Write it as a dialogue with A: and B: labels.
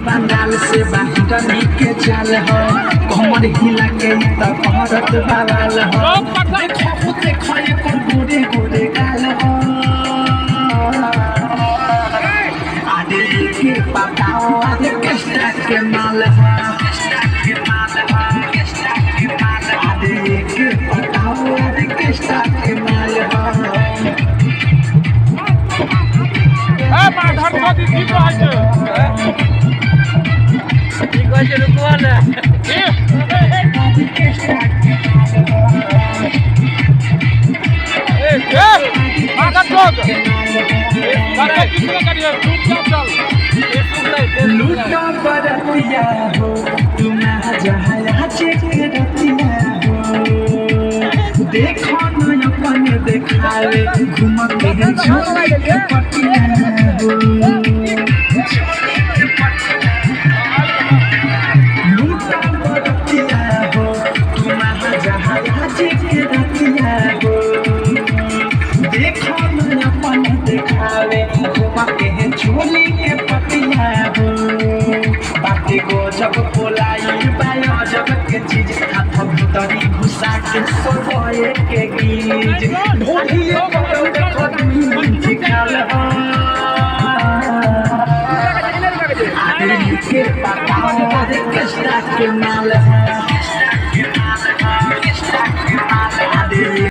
A: बंगाल से बाहुटनी के चाल हो कमर हिला के तब औरत बवाल हो देखो देखो एकर गोरे गोरे गाल हो आदे के पताओ आदे किस्ता के माल हो आदे के पताओ आदे किस्ता के माल हो
B: माधर मोदी की बात है
C: ठीक है रुको ना
B: माधर चौक अरे किसने करिए चुपचाप चल
A: लूटा बरतिया हो तुम जहां चेक रतिया हो देखो न अपन देखावे घूम के झोले के पटिया हो लूटा बरतिया हो तुम जहां चेक रतिया हो देखो न अपन देखावे घूम के झोले के पटिया हो बाटे गजब बोलाई बाया जब के चीज हाथ भीतरी घुसा के सोए के गीज ढोलिए पकड़ देखो तुम चिकाल हो आदमी के पताओ आदे किस्ता के माल